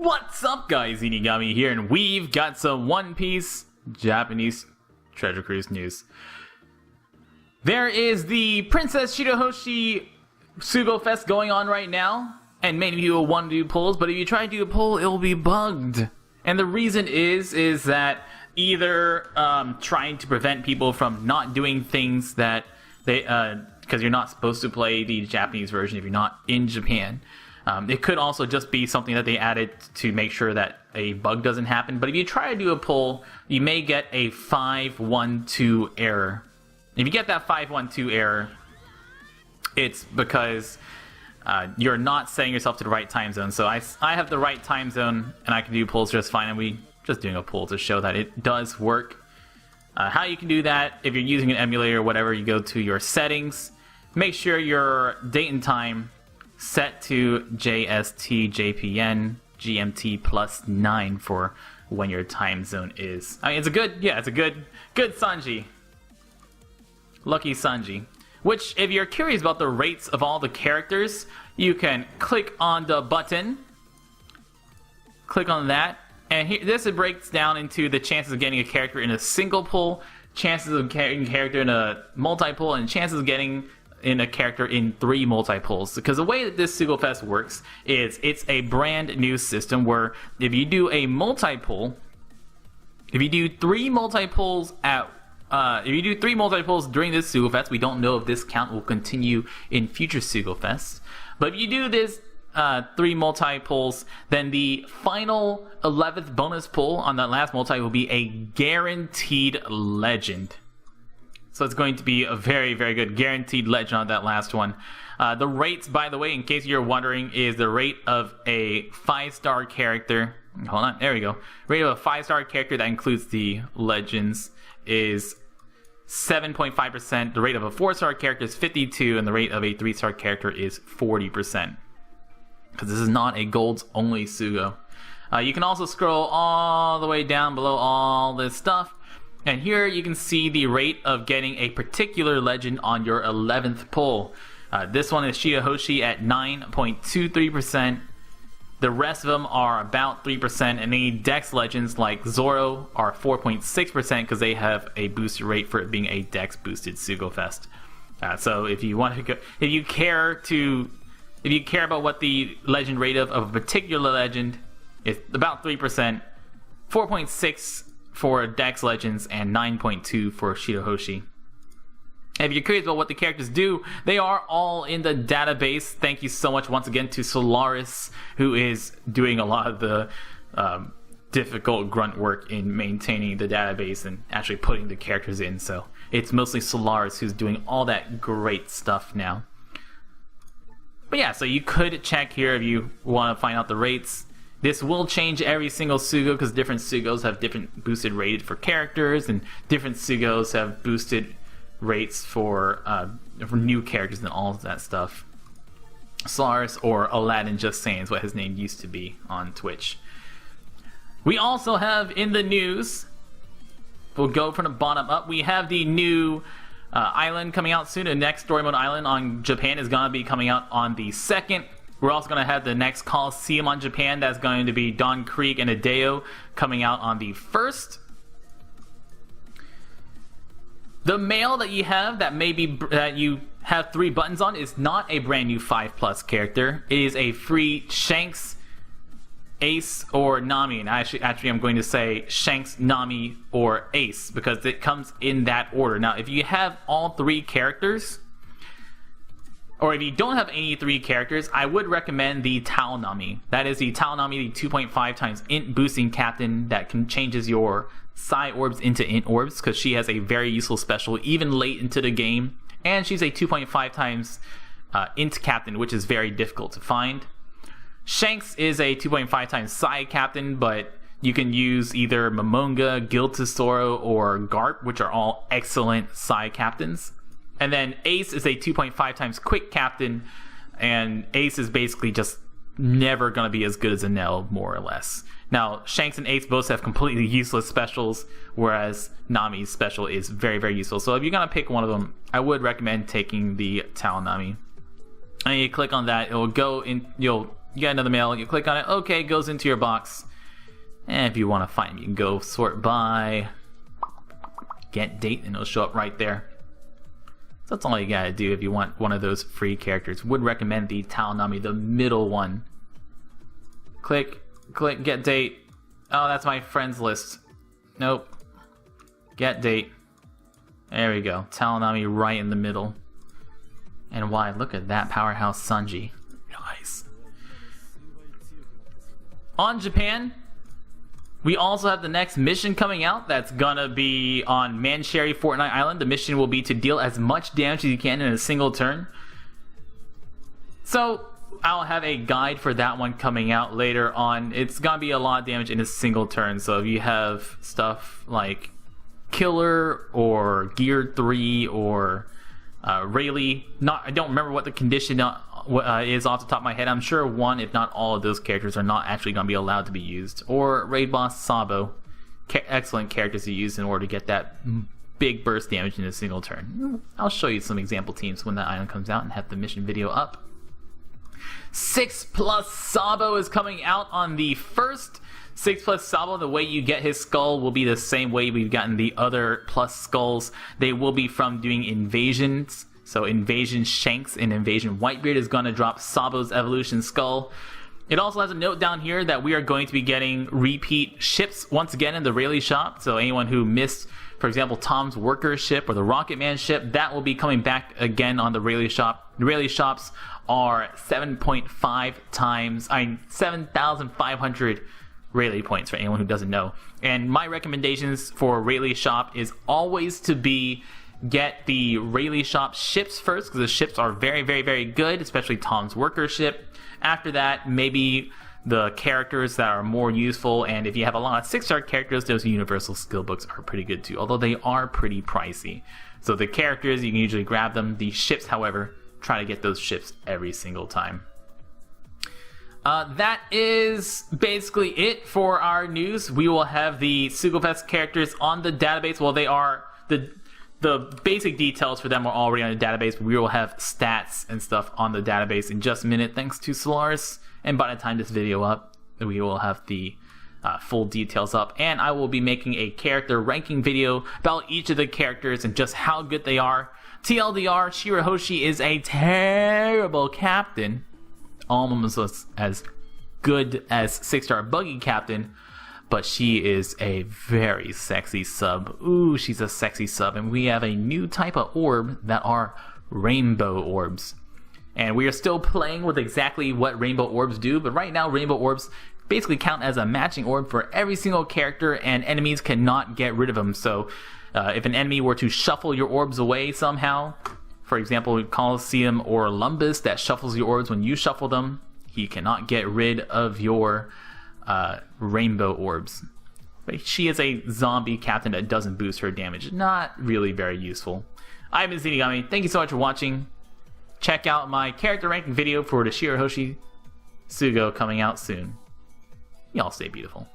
What's up, guys? Zeenigami here, and we've got some One Piece Japanese Treasure Cruise news. There is the Princess Shirahoshi Sugofest going on right now, and many people want to do polls, but if you try to do a poll, it will be bugged. And the reason is that either trying to prevent people from not doing things that they, because you're not supposed to play the Japanese version if you're not in Japan. It could also just be something that they added to make sure that a bug doesn't happen. But if you try to do a poll, you may get a 512 error. If you get that 512 error, it's because you're not setting yourself to the right time zone. So I have the right time zone, and I can do polls just fine. And we just doing a poll to show that it does work. How you can do that, if you're using an emulator or whatever, you go to your settings. Make sure your date and time set to JST, JPN, GMT +9 for when your time zone is. I mean, it's a good Sanji. Lucky Sanji. Which, if you're curious about the rates of all the characters, you can click on the button. Click on that. And here, this breaks down into the chances of getting a character in a single pull, chances of getting a character in a multi-pull, and chances of getting in a character in 3 multi-pulls. Because the way that this Sugo-Fest works is it's a brand new system where if you do a multi-pull, if you do 3 multi-pulls during this Sugo-Fest, we don't know if this count will continue in future Sugo-Fests, but if you do this 3 multi-pulls, then the final 11th bonus pull on that last multi will be a guaranteed legend. So it's going to be a very, very good guaranteed legend on that last one. The rates, by the way, in case you're wondering, is the rate of a 5-star character. Hold on, there we go. Rate of a 5-star character that includes the legends is 7.5%. The rate of a 4-star character is 52%, and the rate of a 3-star character is 40%. Because this is not a golds only Sugo. You can also scroll all the way down below all this stuff. And here you can see the rate of getting a particular legend on your 11th pull. This one is Shirahoshi at 9.23%. The rest of them are about 3%. And the Dex legends like Zoro are 4.6% because they have a boosted rate for it being a Dex boosted Sugo-Fest. So if you want to go, if you care about what the legend rate of a particular legend, it's about 3%, 4.6 for Dex Legends, and 9.2 for Shirahoshi. If you're curious about what the characters do, they are all in the database. Thank you so much once again to Solaris, who is doing a lot of the difficult grunt work in maintaining the database and actually putting the characters in. So it's mostly Solaris who's doing all that great stuff now. But yeah, so you could check here if you want to find out the rates. This will change every single Sugo because different Sugos have different boosted rated for characters, and different Sugos have boosted rates for new characters and all of that stuff. Solaris, or Aladdin just saying, is what his name used to be on Twitch. We also have in the news, we'll go from the bottom up, we have the new island coming out soon. The next story mode island on Japan is going to be coming out on the 2nd. We're also going to have the next Coliseum on Japan. That's going to be Don Creek and Adeo coming out on the 1st. The mail that you have that you have 3 buttons on is not a brand new 5+ character. It is a free Shanks, Ace, or Nami. And actually I'm going to say Shanks, Nami, or Ace because it comes in that order. Now, if you have all 3 characters, or if you don't have any 3 characters, I would recommend the Nami. That is the Nami, the 2.5 times int boosting captain that changes your psi orbs into int orbs, because she has a very useful special even late into the game. And she's a 2.5 times int captain, which is very difficult to find. Shanks is a 2.5 times psi captain, but you can use either Momonga, Guild Tesoro, or Garp, which are all excellent psi captains. And then Ace is a 2.5 times quick captain, and Ace is basically just never going to be as good as Enel, more or less. Now, Shanks and Ace both have completely useless specials, whereas Nami's special is very, very useful. So if you're going to pick one of them, I would recommend taking the Nami. And you click on that, it'll go in, you'll You got another mail. You click on it. Okay, it goes into your box. And if you want to find them, you can go sort by, get date, and it'll show up right there. So that's all you gotta do if you want one of those free characters. Would recommend the Nami, the middle one. Click, get date. Oh, that's my friends list. Nope. Get date. There we go. Nami right in the middle. And why? Look at that powerhouse Sanji. Nice. On Japan, we also have the next mission coming out that's gonna be on Mancherry Fortnite Island. The mission will be to deal as much damage as you can in a single turn. So I'll have a guide for that one coming out later on. It's gonna be a lot of damage in a single turn. So if you have stuff like Killer or Gear 3 or Rayleigh, I don't remember what the condition is off the top of my head. I'm sure one, if not all of those characters are not actually going to be allowed to be used. Or Raid Boss Sabo, excellent characters to use in order to get that big burst damage in a single turn. I'll show you some example teams when that item comes out and have the mission video up. 6+ Sabo is coming out on the 1st. 6+ Sabo, the way you get his skull will be the same way we've gotten the other plus skulls. They will be from doing invasions. So Invasion Shanks and Invasion Whitebeard is going to drop Sabo's evolution skull. It also has a note down here that we are going to be getting repeat ships once again in the Rayleigh shop. So anyone who missed, for example, Tom's Worker ship or the Rocket Man ship, that will be coming back again on the Rayleigh shop. The Rayleigh shops are 7.5 times, 7,500 Rayleigh points for anyone who doesn't know. And my recommendations for Rayleigh shop is always to be get the Rayleigh shop ships first, because the ships are very, very, very good, especially Tom's Worker ship. After that, maybe the characters that are more useful, and if you have a lot of 6-star characters, those universal skill books are pretty good too, although they are pretty pricey. So the characters, you can usually grab them. The ships, however, try to get those ships every single time. That is basically it for our news. We will have the Sugo-Fest characters on the database. Well, they are the basic details for them are already on the database, but we will have stats and stuff on the database in just a minute, thanks to Solaris. And by the time this video up, we will have the full details up. And I will be making a character ranking video about each of the characters and just how good they are. TLDR, Shirahoshi is a terrible captain. Almost as good as 6-star Buggy Captain, but she is a very sexy sub. Ooh, she's a sexy sub. And we have a new type of orb that are rainbow orbs. And we are still playing with exactly what rainbow orbs do, but right now rainbow orbs basically count as a matching orb for every single character, and enemies cannot get rid of them. So if an enemy were to shuffle your orbs away somehow, for example, Colosseum or Lumbus that shuffles your orbs when you shuffle them, he cannot get rid of your rainbow orbs. But she is a zombie captain that doesn't boost her damage. Not really very useful. I've been Zeenigami. Thank you so much for watching. Check out my character ranking video for the Shirahoshi Sugo coming out soon. Y'all stay beautiful.